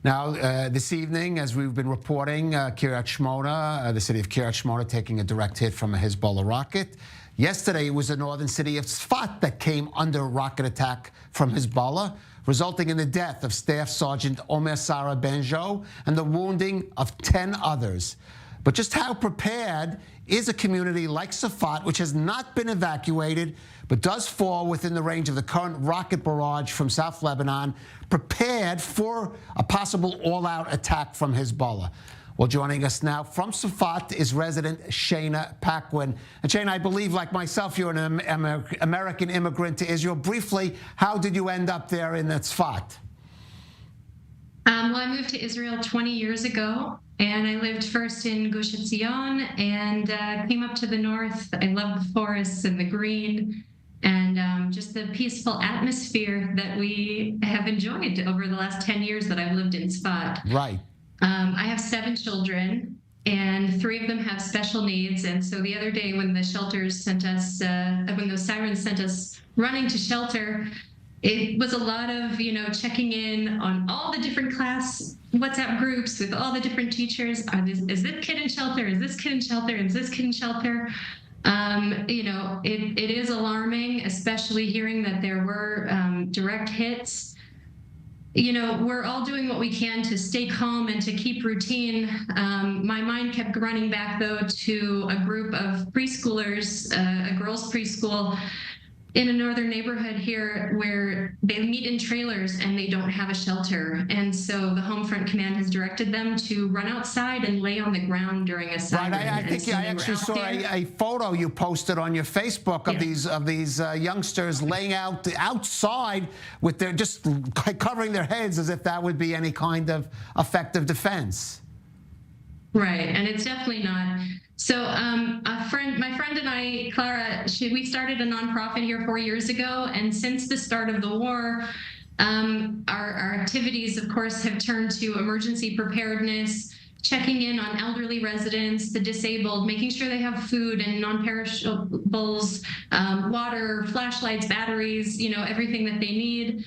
Now, this evening, as we've been reporting, Kiryat Shmona, the city of Kiryat Shmona, taking a direct hit from a Hezbollah rocket. Yesterday, it was the northern city of Tzfat that came under rocket attack from Hezbollah, resulting in the death of Staff Sergeant Omer Sarah Benjo and the wounding of 10 others. But just how prepared is a community like Tzfat, which has not been evacuated, but does fall within the range of the current rocket barrage from South Lebanon, prepared for a possible all-out attack from Hezbollah? Well, joining us now from Tzfat is resident Shayna Pacquin. And Shayna, I believe, like myself, you're an American immigrant to Israel. Briefly, how did you end up there in Tzfat? Well, I moved to Israel 20 years ago, and I lived first in Gush Etzion and came up to the north. I love the forests and the green and just the peaceful atmosphere that we have enjoyed over the last 10 years that I've lived in Tzfat. Right. I have 7 children, and 3 of them have special needs. And so the other day when the shelters sent us, when those sirens sent us running to shelter, it was a lot of, checking in on all the different class WhatsApp groups with all the different teachers. Is this kid in shelter? Is this kid in shelter? Is this kid in shelter? It is alarming, especially hearing that there were direct hits. We're all doing what we can to stay calm and to keep routine. My mind kept running back, though, to a group of preschoolers, a girls' preschool in a northern neighborhood here where they meet in trailers and they don't have a shelter. And so the Home Front Command has directed them to run outside and lay on the ground during a siren. Right, I think I actually saw a photo you posted on your Facebook of these youngsters laying out outside with their just covering their heads as if that would be any kind of effective defense. Right, and it's definitely not. So my friend and I, Clara, we started a nonprofit here 4 years ago, and since the start of the war, our activities, of course, have turned to emergency preparedness, checking in on elderly residents, the disabled, making sure they have food and non-perishables, water, flashlights, batteries, everything that they need.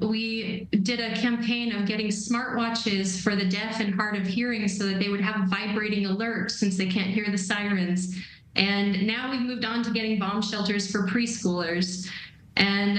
We did a campaign of getting smartwatches for the deaf and hard of hearing so that they would have vibrating alerts since they can't hear the sirens. And now we've moved on to getting bomb shelters for preschoolers. And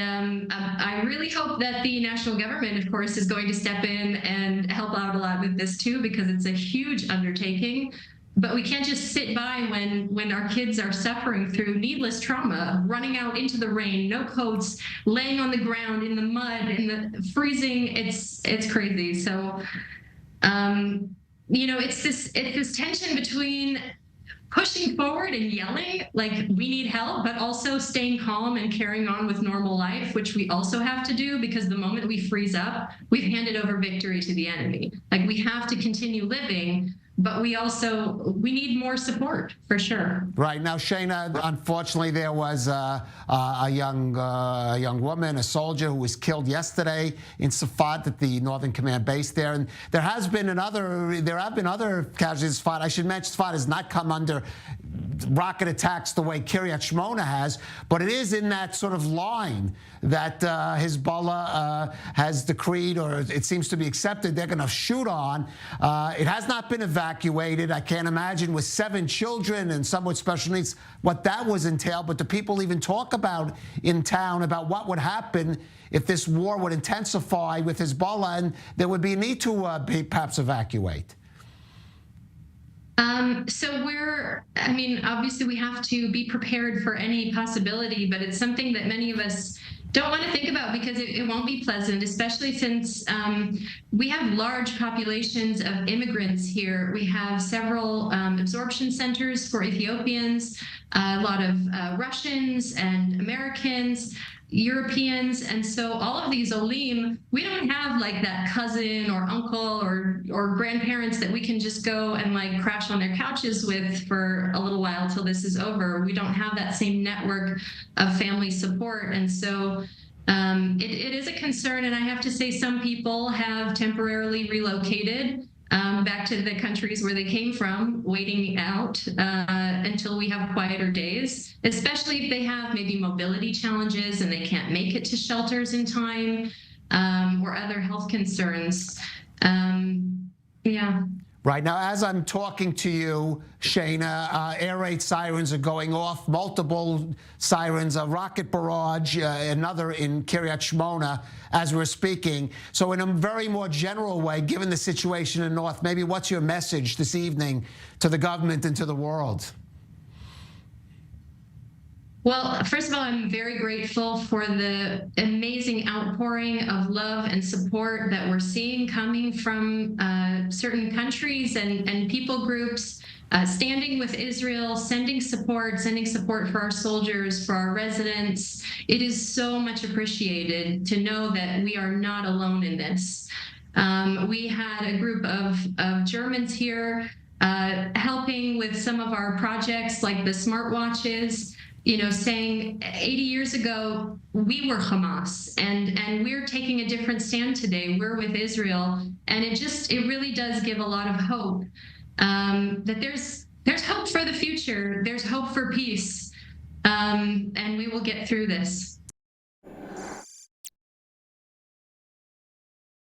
I really hope that the national government, of course, is going to step in and help out a lot with this too, because it's a huge undertaking. But we can't just sit by when our kids are suffering through needless trauma, running out into the rain, no coats, laying on the ground in the mud, in the freezing. It's crazy. So, it's this tension between pushing forward and yelling like we need help, but also staying calm and carrying on with normal life, which we also have to do, because the moment we freeze up, we've handed over victory to the enemy. Like, we have to continue living, but we need more support, for sure. Right. Now, Shayna, unfortunately, there was a young woman, a soldier, who was killed yesterday in Tzfat at the Northern Command base there. And there have been other casualties. Tzfat, I should mention, Tzfat has not come under rocket attacks the way Kiryat Shmona has, but it is in that sort of line that Hezbollah has decreed, or it seems to be accepted, they're going to shoot on. It has not been evacuated. I can't imagine, with 7 children and some with special needs, what that was entailed. But do people even talk about in town about what would happen if this war would intensify with Hezbollah and there would be a need to perhaps evacuate? Obviously we have to be prepared for any possibility, but it's something that many of us don't want to think about because it won't be pleasant, especially since we have large populations of immigrants here. We have several absorption centers for Ethiopians, a lot of Russians and Americans, Europeans, and so all of these olim, we don't have like that cousin or uncle or grandparents that we can just go and like crash on their couches with for a little while till this is over. We don't have that same network of family support, and so it is a concern. And I have to say, some people have temporarily relocated back to the countries where they came from, waiting out until we have quieter days, especially if they have maybe mobility challenges and they can't make it to shelters in time, or other health concerns. Yeah. Right now, as I'm talking to you, Shayna, air raid sirens are going off, multiple sirens, a rocket barrage, another in Kiryat Shmona as we're speaking. So in a very more general way, given the situation in the north, maybe what's your message this evening to the government and to the world? Well, first of all, I'm very grateful for the amazing outpouring of love and support that we're seeing coming from certain countries and people groups standing with Israel, sending support for our soldiers, for our residents. It is so much appreciated to know that we are not alone in this. We had a group of Germans here helping with some of our projects like the smartwatches, saying 80 years ago, we were Hamas and we're taking a different stand today. We're with Israel. And it really does give a lot of hope that there's hope for the future. There's hope for peace. And we will get through this.